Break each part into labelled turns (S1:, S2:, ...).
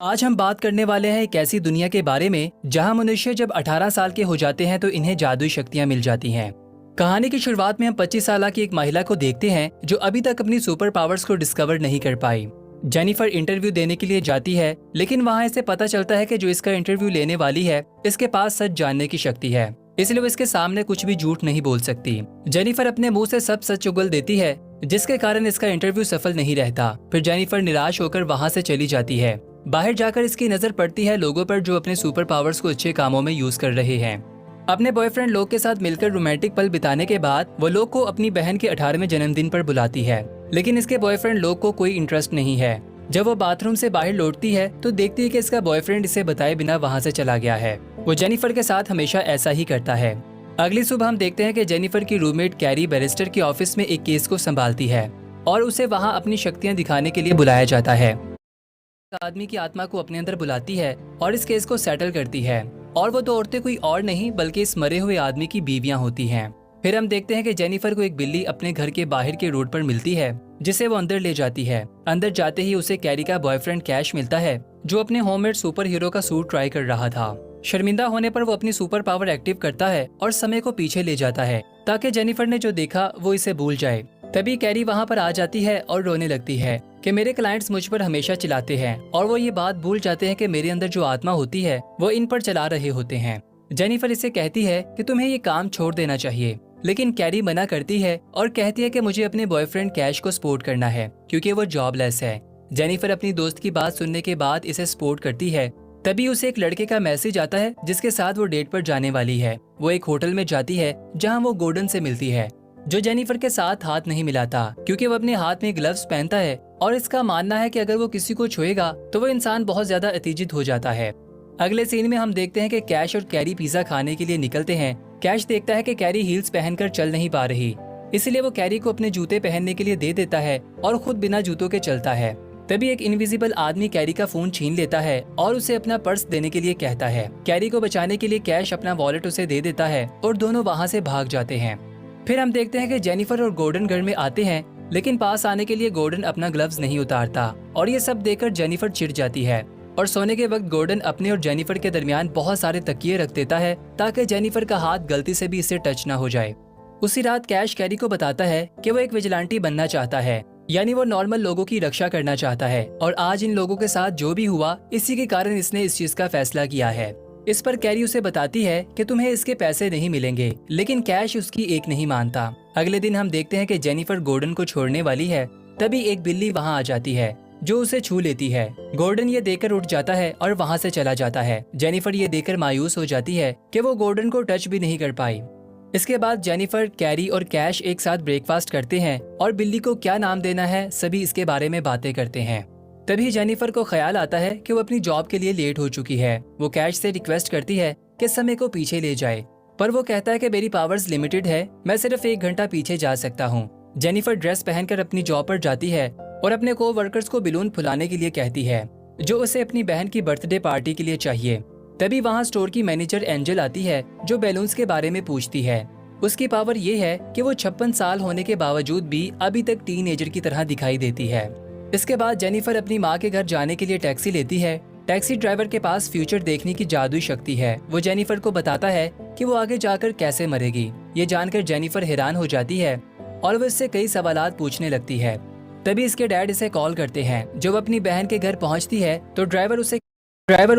S1: आज हम बात करने वाले हैं एक ऐसी दुनिया के बारे में जहां मनुष्य जब 18 साल के हो जाते हैं तो इन्हें जादुई शक्तियां मिल जाती हैं। कहानी की शुरुआत में हम 25 साल की एक महिला को देखते हैं जो अभी तक अपनी सुपर पावर्स को डिस्कवर नहीं कर पाई। जेनिफर इंटरव्यू देने के लिए जाती है, लेकिन वहां इसे पता चलता है कि जो इसका इंटरव्यू लेने वाली है इसके पास सच जानने की शक्ति है, इसलिए वो इसके सामने कुछ भी झूठ नहीं बोल सकती। जेनिफर अपने मुंह से सब सच उगल देती है, जिसके कारण इसका इंटरव्यू सफल नहीं रहता। फिर जेनिफर निराश होकर वहां से चली जाती है। बाहर जाकर इसकी नजर पड़ती है लोगों पर जो अपने सुपर पावर्स को अच्छे कामों में यूज कर रहे हैं। अपने बॉयफ्रेंड लोग के साथ मिलकर रोमांटिक पल बिताने के बाद वो लोग को अपनी बहन के 18वें जन्मदिन पर बुलाती है, लेकिन इसके बॉयफ्रेंड लोग को कोई इंटरेस्ट नहीं है। जब वो बाथरूम से बाहर लौटती है तो देखती है कि इसका बॉयफ्रेंड इसे बताए बिना वहाँ से चला गया है। वो जेनिफर के साथ हमेशा ऐसा ही करता है। अगली सुबह हम देखते हैं कि जेनिफर की रूममेट कैरी बैरिस्टर के ऑफिस में एक केस को संभालती है और उसे वहाँ अपनी शक्तियाँ दिखाने के लिए बुलाया जाता है। आदमी की आत्मा को अपने अंदर बुलाती है और इस केस को सेटल करती है, और वो दो औरतें कोई और नहीं बल्कि इस मरे हुए आदमी की बीवियां होती हैं। फिर हम देखते हैं कि जेनिफर को एक बिल्ली अपने घर के बाहर के रोड पर मिलती है, जिसे वो अंदर ले जाती है। अंदर जाते ही उसे कैरी का बॉयफ्रेंड कैश मिलता है, जो अपने होममेड सुपर हीरो का सूट ट्राई कर रहा था। शर्मिंदा होने पर वो अपनी सुपर पावर एक्टिव करता है और समय को पीछे ले जाता है ताकि जेनिफर ने जो देखा वो इसे भूल जाए। तभी कैरी वहाँ पर आ जाती है और रोने लगती है कि मेरे क्लाइंट्स मुझ पर हमेशा चिल्लाते हैं और वो ये बात भूल जाते हैं कि मेरे अंदर जो आत्मा होती है वो इन पर चला रहे होते हैं। जेनिफर इसे कहती है कि तुम्हें ये काम छोड़ देना चाहिए, लेकिन कैरी मना करती है और कहती है कि मुझे अपने बॉयफ्रेंड कैश को सपोर्ट करना है क्योंकि वो जॉबलेस है। जेनिफर अपनी दोस्त की बात सुनने के बाद इसे सपोर्ट करती है। तभी उसे एक लड़के का मैसेज आता है जिसके साथ वो डेट पर जाने वाली है। वो एक होटल में जाती है जहाँ वो गॉर्डन से मिलती है, जो जेनिफर के साथ हाथ नहीं मिलाता क्योंकि वो अपने हाथ में ग्लव्स पहनता है और इसका मानना है कि अगर वो किसी को छुएगा तो वो इंसान बहुत ज्यादा उत्तेजित हो जाता है। अगले सीन में हम देखते हैं कि कैश और कैरी पिज्जा खाने के लिए निकलते हैं। कैश देखता है कि कैरी हील्स पहनकर चल नहीं पा रही, इसलिए वो कैरी को अपने जूते पहनने के लिए दे देता है और खुद बिना जूतों के चलता है। तभी एक इनविजिबल आदमी कैरी का फोन छीन लेता है और उसे अपना पर्स देने के लिए कहता है। कैरी को बचाने के लिए कैश अपना वॉलेट उसे दे देता है और दोनों वहाँ से भाग जाते हैं। फिर हम देखते हैं कि जेनिफर और गॉर्डन घर में आते हैं, लेकिन पास आने के लिए गॉर्डन अपना ग्लव्स नहीं उतारता और ये सब देखकर जेनिफर चिढ़ जाती है और सोने के वक्त गॉर्डन अपने और जेनिफर के दरमियान बहुत सारे तकिए रख देता है ताकि जेनिफर का हाथ गलती से भी इससे टच ना हो जाए। उसी रात कैश कैरी को बताता है कि वो एक विजिलेंटी बनना चाहता है, यानी वो नॉर्मल लोगों की रक्षा करना चाहता है, और आज इन लोगों के साथ जो भी हुआ इसी के कारण इसने इस चीज का फैसला किया है। इस पर कैरी उसे बताती है कि तुम्हें इसके पैसे नहीं मिलेंगे, लेकिन कैश उसकी एक नहीं मानता। अगले दिन हम देखते हैं कि जेनिफर गॉर्डन को छोड़ने वाली है, तभी एक बिल्ली वहां आ जाती है जो उसे छू लेती है। गॉर्डन ये देखकर उठ जाता है और वहां से चला जाता है। जेनिफर ये देखकर मायूस हो जाती है कि वो गॉर्डन को टच भी नहीं कर पाई। इसके बाद जेनिफर, कैरी और कैश एक साथ ब्रेकफास्ट करते हैं और बिल्ली को क्या नाम देना है सभी इसके बारे में बातें करते हैं। तभी जेनिफर को ख्याल आता है कि वो अपनी जॉब के लिए लेट हो चुकी है। वो कैश से रिक्वेस्ट करती है कि समय को पीछे ले जाए, पर वो कहता है कि मेरी पावर्स लिमिटेड है, मैं सिर्फ 1 घंटा पीछे जा सकता हूँ। जेनिफर ड्रेस पहनकर अपनी जॉब पर जाती है और अपने को वर्कर्स को बैलून फुलाने के लिए कहती है जो उसे अपनी बहन की बर्थडे पार्टी के लिए चाहिए। तभी वहाँ स्टोर की मैनेजर एंजल आती है जो बैलून्स के बारे में पूछती है। उसकी पावर ये है कि वो 56 साल होने के बावजूद भी अभी तक टीनएजर की तरह दिखाई देती है। इसके बाद जेनिफर अपनी माँ के घर जाने के लिए टैक्सी लेती है। टैक्सी ड्राइवर के पास फ्यूचर देखने की जादुई शक्ति है। वो जेनिफर को बताता है कि वो आगे जाकर कैसे मरेगी। ये जानकर जेनिफर हैरान हो जाती है और वो इससे कई सवालात पूछने लगती है। तभी इसके डैड इसे कॉल करते हैं। जब अपनी बहन के घर पहुंचती है तो ड्राइवर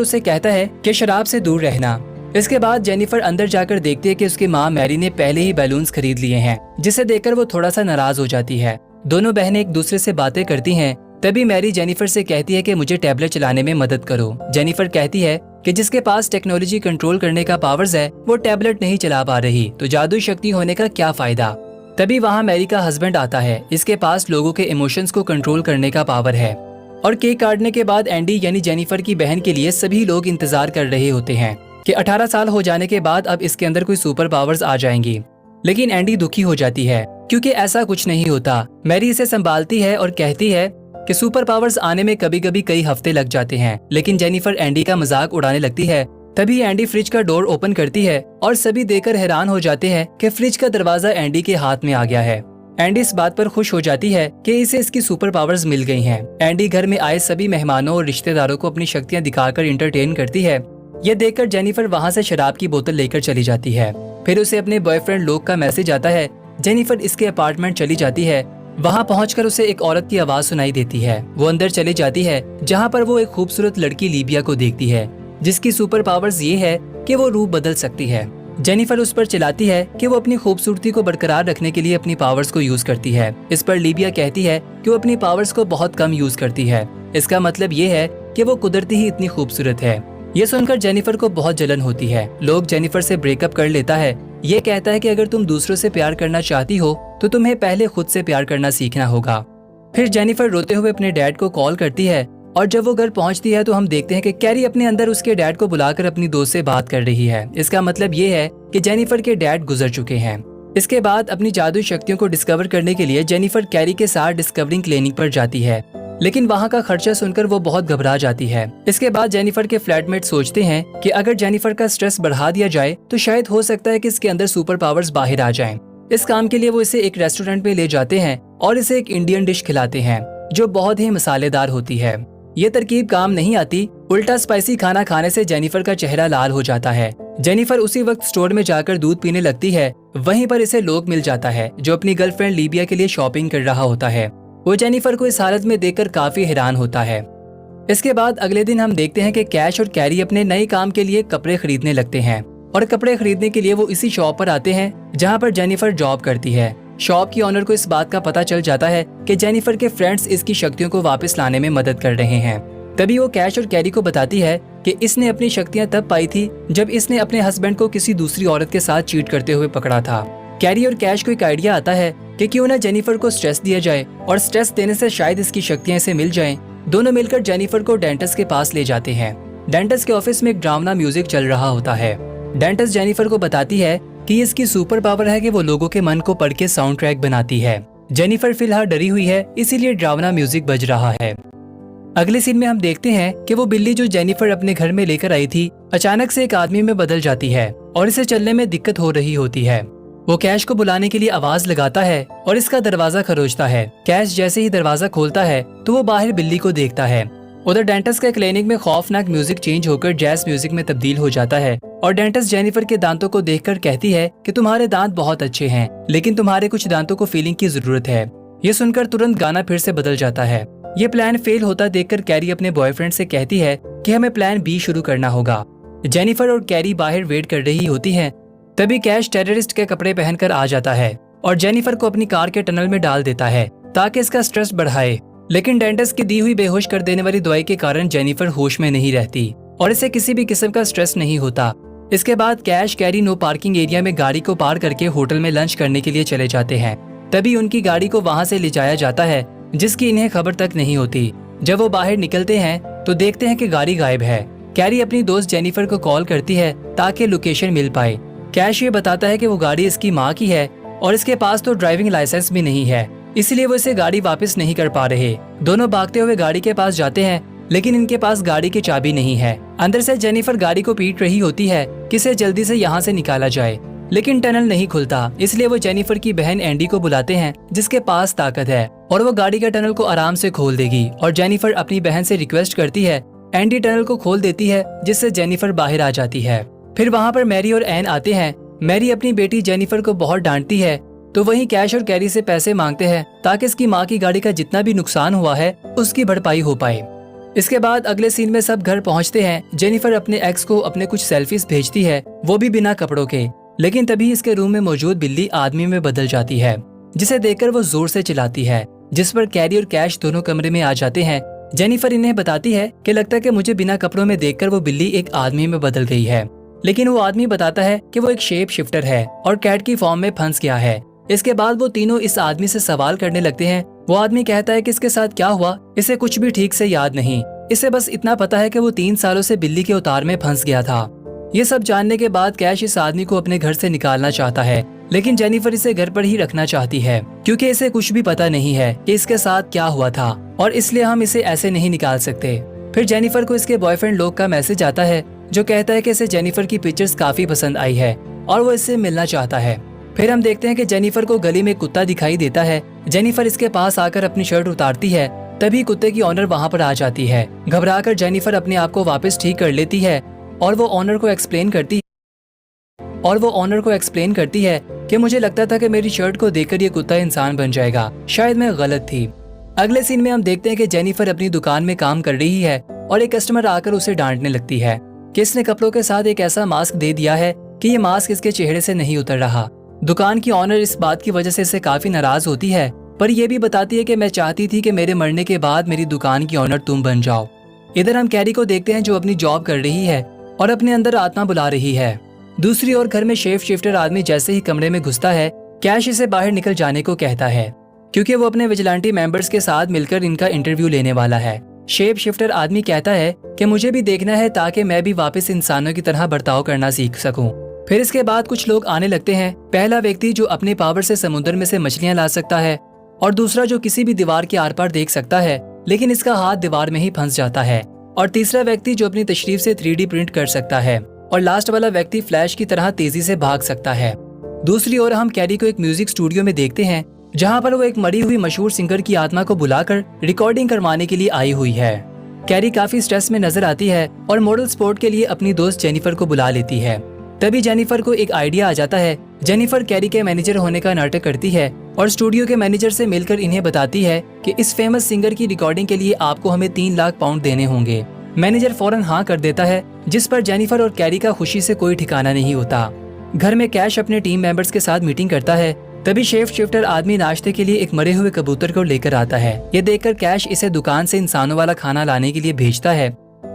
S1: उसे कहता है कि शराब से दूर रहना। इसके बाद जेनिफर अंदर जाकर देखती है कि उसकी माँ मैरी ने पहले ही बैलून्स खरीद लिए हैं, जिसे देखकर वो थोड़ा सा नाराज हो जाती है। दोनों बहनें एक दूसरे से बातें करती हैं। तभी मैरी जेनिफर से कहती है कि मुझे टैबलेट चलाने में मदद करो। जेनिफर कहती है कि जिसके पास टेक्नोलॉजी कंट्रोल करने का पावर्स है वो टैबलेट नहीं चला पा रही, तो जादुई शक्ति होने का क्या फायदा। तभी वहाँ मैरी का हस्बैंड आता है। इसके पास लोगों के इमोशंस को कंट्रोल करने का पावर है। और केक काटने के बाद एंडी यानी जेनिफर की बहन के लिए सभी लोग इंतजार कर रहे होते हैं कि 18 साल हो जाने के बाद अब इसके अंदर कोई सुपर पावर्स आ जाएंगी। लेकिन एंडी दुखी हो जाती है क्योंकि ऐसा कुछ नहीं होता। मैरी इसे संभालती है और कहती है कि सुपर पावर्स आने में कभी कभी कई हफ्ते लग जाते हैं, लेकिन जेनिफर एंडी का मजाक उड़ाने लगती है। तभी एंडी फ्रिज का डोर ओपन करती है और सभी देखकर हैरान हो जाते हैं कि फ्रिज का दरवाजा एंडी के हाथ में आ गया है। एंडी इस बात पर खुश हो जाती है कि इसे इसकी सुपर पावर्स मिल गई हैं। एंडी घर में आए सभी मेहमानों और रिश्तेदारों को अपनी शक्तियां दिखाकर इंटरटेन करती है। ये देखकर जेनिफर वहाँ से शराब की बोतल लेकर चली जाती है। फिर उसे अपने बॉयफ्रेंड लोक का मैसेज आता है। जेनिफर इसके अपार्टमेंट चली जाती है। वहाँ पहुंचकर उसे एक औरत की आवाज सुनाई देती है। वो अंदर चली जाती है, जहाँ पर वो एक खूबसूरत लड़की लीबिया को देखती है, जिसकी सुपर पावर्स ये है कि वो रूप बदल सकती है। जेनिफर उस पर चिल्लाती है कि वो अपनी खूबसूरती को बरकरार रखने के लिए अपनी पावर्स को यूज करती है। इस पर लीबिया कहती है कि वो अपनी पावर्स को बहुत कम यूज करती है। इसका मतलब ये है कि वो कुदरती ही इतनी खूबसूरत है। ये सुनकर जेनिफर को बहुत जलन होती है। लोग जेनिफर से ब्रेकअप कर लेता है। ये कहता है कि अगर तुम दूसरों से प्यार करना चाहती हो तो तुम्हें पहले खुद से प्यार करना सीखना होगा। फिर जेनिफर रोते हुए अपने डैड को कॉल करती है और जब वो घर पहुंचती है तो हम देखते हैं कि कैरी अपने अंदर उसके डैड को बुलाकर अपनी दोस्त से बात कर रही है। इसका मतलब ये है कि जेनिफर के डैड गुजर चुके हैं। इसके बाद अपनी जादुई शक्तियों को डिस्कवर करने के लिए जेनिफर कैरी के साथ डिस्कवरिंग क्लिनिक पर जाती है, लेकिन वहाँ का खर्चा सुनकर वो बहुत घबरा जाती है। इसके बाद जेनिफर के फ्लैटमेट सोचते हैं कि अगर जेनिफर का स्ट्रेस बढ़ा दिया जाए तो शायद हो सकता है कि इसके अंदर सुपर पावर्स बाहर आ जाएं। इस काम के लिए वो इसे एक रेस्टोरेंट में ले जाते हैं और इसे एक इंडियन डिश खिलाते हैं जो बहुत ही मसालेदार होती है। ये तरकीब काम नहीं आती। उल्टा स्पाइसी खाना खाने से जेनिफर का चेहरा लाल हो जाता है। जेनिफर उसी वक्त स्टोर में जाकर दूध पीने लगती है। वहीं पर इसे लोक मिल जाता है जो अपनी गर्लफ्रेंड लीबिया के लिए शॉपिंग कर रहा होता है। वो जेनिफर को इस हालत में देखकर काफी हैरान होता है। इसके बाद अगले दिन हम देखते हैं कि कैश और कैरी अपने नए काम के लिए कपड़े खरीदने लगते हैं और कपड़े खरीदने के लिए वो इसी शॉप पर आते हैं जहाँ पर जेनिफर जॉब करती है। शॉप की ऑनर को इस बात का पता चल जाता है कि जेनिफर के फ्रेंड्स इसकी शक्तियों को वापस लाने में मदद कर रहे हैं। तभी वो कैश और कैरी को बताती है कि इसने अपनी शक्तियां तब पाई थी जब इसने अपने हस्बैंड को किसी दूसरी औरत के साथ चीट करते हुए पकड़ा था। कैरी और कैश को एक आइडिया आता है कि क्यों ना जेनिफर को स्ट्रेस दिया जाए और स्ट्रेस देने से शायद इसकी शक्तियां इसे मिल जाएं। दोनों मिलकर जेनिफर को डेंटिस्ट के पास ले जाते हैं। डेंटिस्ट के ऑफिस में एक ड्रावना म्यूजिक चल रहा होता है। डेंटिस्ट जेनिफर को बताती है कि इसकी सुपर पावर है कि वो लोगों के मन को पढ़ के साउंड ट्रैक बनाती है। जेनिफर फिलहाल डरी हुई है, इसीलिए ड्रावना म्यूजिक बज रहा है। अगले सीन में हम देखते हैं कि वो बिल्ली जो जेनिफर अपने घर में लेकर आई थी अचानक से एक आदमी में बदल जाती है और इसे चलने में दिक्कत हो रही होती है। वो कैश को बुलाने के लिए आवाज लगाता है और इसका दरवाजा खरोचता है। कैश जैसे ही दरवाजा खोलता है तो वो बाहर बिल्ली को देखता है। उधर डेंटिस्ट के क्लिनिक में खौफनाक म्यूजिक चेंज होकर जैज म्यूजिक में तब्दील हो जाता है और डेंटिस्ट जेनिफर के दांतों को देखकर कहती है कि तुम्हारे दांत बहुत अच्छे हैं, लेकिन तुम्हारे कुछ दांतों को फीलिंग की जरूरत है। ये सुनकर तुरंत गाना फिर से बदल जाता है। ये प्लान फेल होता देखकर कैरी अपने बॉयफ्रेंड से कहती है कि हमें प्लान बी शुरू करना होगा। जेनिफर और कैरी बाहर वेट कर रही होती हैं। तभी कैश टेररिस्ट के कपड़े पहनकर आ जाता है और जेनिफर को अपनी कार के टनल में डाल देता है ताकि इसका स्ट्रेस बढ़ाए। लेकिन डेंटिस्ट की दी हुई बेहोश कर देने वाली दवाई के कारण जेनिफर होश में नहीं रहती और इसे किसी भी किस्म का स्ट्रेस नहीं होता। इसके बाद cash carry no parking area में गाड़ी को पार करके होटल में लंच करने के लिए चले जाते हैं। तभी उनकी गाड़ी को वहां से ले जाया जाता है जिसकी इन्हें खबर तक नहीं होती। जब वो बाहर निकलते हैं तो देखते हैं कि गाड़ी गायब है। कैरी अपनी दोस्त जेनिफर को कॉल करती है ताकि लोकेशन मिल पाए। कैश ये बताता है कि वो गाड़ी इसकी माँ की है और इसके पास तो ड्राइविंग लाइसेंस भी नहीं है, इसलिए वो इसे गाड़ी वापस नहीं कर पा रहे। दोनों भागते हुए गाड़ी के पास जाते हैं लेकिन इनके पास गाड़ी की चाबी नहीं है। अंदर से जेनिफर गाड़ी को पीट रही होती है कि इसे जल्दी से यहाँ से निकाला जाए, लेकिन टनल नहीं खुलता। इसलिए वो जेनिफर की बहन एंडी को बुलाते हैं जिसके पास ताकत है और वो गाड़ी के टनल को आराम से खोल देगी। और जेनिफर अपनी बहन से रिक्वेस्ट करती है। एंडी टनल को खोल देती है जिससे जेनिफर बाहर आ जाती है। फिर वहाँ पर मैरी और एन आते हैं। मैरी अपनी बेटी जेनिफर को बहुत डांटती है तो वहीं कैश और कैरी से पैसे मांगते हैं ताकि इसकी माँ की गाड़ी का जितना भी नुकसान हुआ है उसकी भरपाई हो पाए। इसके बाद अगले सीन में सब घर पहुंचते हैं। जेनिफर अपने एक्स को अपने कुछ सेल्फीज भेजती है, वो भी बिना कपड़ों के। लेकिन तभी इसके रूम में मौजूद बिल्ली आदमी में बदल जाती है, जिसे देखकर वो जोर से चिल्लाती है, जिस पर कैरी और कैश दोनों कमरे में आ जाते हैं। जेनिफर इन्हें बताती है कि लगता है कि मुझे बिना कपड़ों में देखकर वो बिल्ली एक आदमी में बदल गई है, लेकिन वो आदमी बताता है कि वो एक शेप शिफ्टर है और कैट की फॉर्म में फंस गया है। इसके बाद वो तीनों इस आदमी से सवाल करने लगते हैं। वो आदमी कहता है कि इसके साथ क्या हुआ इसे कुछ भी ठीक से याद नहीं, इसे बस इतना पता है कि वो 3 सालों से बिल्ली के उतार में फंस गया था। ये सब जानने के बाद कैश इस आदमी को अपने घर से निकालना चाहता है, लेकिन जेनिफर इसे घर पर ही रखना चाहती है क्योंकि इसे कुछ भी पता नहीं है कि इसके साथ क्या हुआ था और इसलिए हम इसे ऐसे नहीं निकाल सकते। फिर जेनिफर को इसके बॉयफ्रेंड लोक का मैसेज आता है जो कहता है कि इसे जेनिफर की पिक्चर्स काफी पसंद आई है और वो इससे मिलना चाहता है। फिर हम देखते हैं कि जेनिफर को गली में कुत्ता दिखाई देता है। जेनिफर इसके पास आकर अपनी शर्ट उतारती है, तभी कुत्ते की ऑनर वहाँ पर आ जाती है। घबराकर जेनिफर अपने आप को वापस ठीक कर लेती है और वो ऑनर को एक्सप्लेन करती है कि मुझे लगता था कि मेरी शर्ट को देखकर ये कुत्ता इंसान बन जाएगा, शायद मैं गलत थी। अगले सीन में हम देखते हैं कि जेनिफर अपनी दुकान में काम कर रही है और एक कस्टमर आकर उसे डांटने लगती है कि इसने कपड़ों के साथ एक ऐसा मास्क दे दिया है कि ये मास्क इसके चेहरे से नहीं उतर रहा। दुकान की ऑनर इस बात की वजह से इससे काफी नाराज होती है, पर यह भी बताती है कि मैं चाहती थी कि मेरे मरने के बाद मेरी दुकान की ऑनर तुम बन जाओ। इधर हम कैरी को देखते हैं जो अपनी जॉब कर रही है और अपने अंदर आत्मा बुला रही है। दूसरी ओर घर में शेफ शिफ्टर आदमी जैसे ही कमरे में घुसता है, कैश इसे बाहर निकल जाने को कहता है क्योंकि वो अपने विजिलेंटी मेंबर्स के साथ मिलकर इनका इंटरव्यू लेने वाला है। शेप शिफ्टर आदमी कहता है कि मुझे भी देखना है ताकि मैं भी वापस इंसानों की तरह बर्ताव करना सीख सकूं। फिर इसके बाद कुछ लोग आने लगते हैं। पहला व्यक्ति जो अपने पावर से समुद्र में से मछलियां ला सकता है और दूसरा जो किसी भी दीवार के आर पार देख सकता है लेकिन इसका हाथ दीवार में ही फंस जाता है, और तीसरा व्यक्ति जो अपनी तशरीफ से 3D प्रिंट कर सकता है, और लास्ट वाला व्यक्ति फ्लैश की तरह तेजी से भाग सकता है। दूसरी ओर हम कैरी को एक म्यूजिक स्टूडियो में देखते हैं जहाँ पर वो एक मरी हुई मशहूर सिंगर की आत्मा को बुलाकर रिकॉर्डिंग करवाने के लिए आई हुई है। कैरी काफी स्ट्रेस में नजर आती है और मॉडल स्पोर्ट के लिए अपनी दोस्त जेनिफर को बुला लेती है। तभी जेनिफर को एक आइडिया आ जाता है। जेनिफर कैरी के मैनेजर होने का नाटक करती है और स्टूडियो के मैनेजर से मिलकर इन्हें बताती है कि इस फेमस सिंगर की रिकॉर्डिंग के लिए आपको हमें 3 लाख पाउंड देने होंगे। मैनेजर फौरन हाँ कर देता है, जिस पर जेनिफर और कैरी का खुशी से कोई ठिकाना नहीं होता। घर में कैश अपने टीम मेंबर्स के साथ मीटिंग करता है। तभी शेफ शिफ्टर आदमी नाश्ते के लिए एक मरे हुए कबूतर को लेकर आता है। ये देखकर कैश इसे दुकान से इंसानों वाला खाना लाने के लिए भेजता है।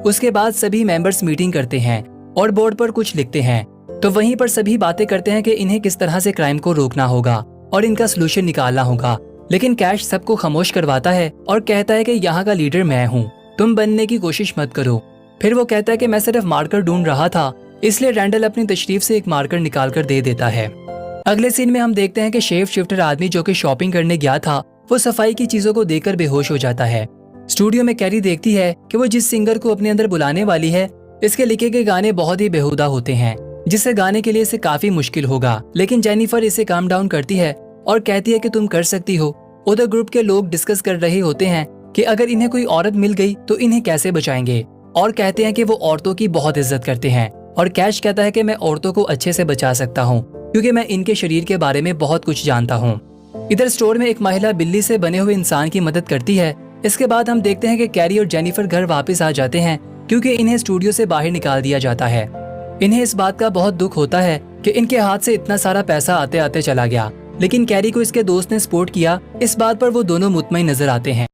S1: उसके बाद सभी मेंबर्स मीटिंग करते हैं और बोर्ड पर कुछ लिखते हैं। तो वहीं पर सभी बातें करते हैं कि इन्हें किस तरह से क्राइम को रोकना होगा और इनका सोल्यूशन निकालना होगा। लेकिन कैश सबको खामोश करवाता है और कहता है कि यहाँ का लीडर मैं हूँ, तुम बनने की कोशिश मत करो। फिर वो कहता है कि मैं सिर्फ मार्कर ढूंढ रहा था, इसलिए रैंडल अपनी तशरीफ से एक मार्कर निकाल कर दे देता है। अगले सीन में हम देखते हैं कि शेफ शिफ्टर आदमी जो कि शॉपिंग करने गया था, वो सफाई की चीजों को देखकर बेहोश हो जाता है। स्टूडियो में कैरी देखती है कि वो जिस सिंगर को अपने अंदर बुलाने वाली है, इसके लिखे गए गाने बहुत ही बेहुदा होते हैं, जिसे गाने के लिए इसे काफी मुश्किल होगा। लेकिन जेनिफर इसे काम डाउन करती है और कहती है कि तुम कर सकती हो। उधर ग्रुप के लोग डिस्कस कर रहे होते हैं कि अगर इन्हें कोई औरत मिल गई तो इन्हें कैसे बचाएंगे, और कहते हैं कि वो औरतों की बहुत इज्जत करते हैं। और कैश कहता है कि मैं औरतों को अच्छे से बचा सकता हूँ क्योंकि मैं इनके शरीर के बारे में बहुत कुछ जानता हूँ। इधर स्टोर में एक महिला बिल्ली से बने हुए इंसान की मदद करती है। इसके बाद हम देखते हैं कि कैरी और जेनिफर घर वापस आ जाते हैं क्योंकि इन्हें स्टूडियो से बाहर निकाल दिया जाता है। इन्हें इस बात का बहुत दुख होता है कि इनके हाथ से इतना सारा पैसा आते आते चला गया, लेकिन कैरी को इसके दोस्त ने सपोर्ट किया। इस बात पर वो दोनों मुतमईन नजर आते हैं।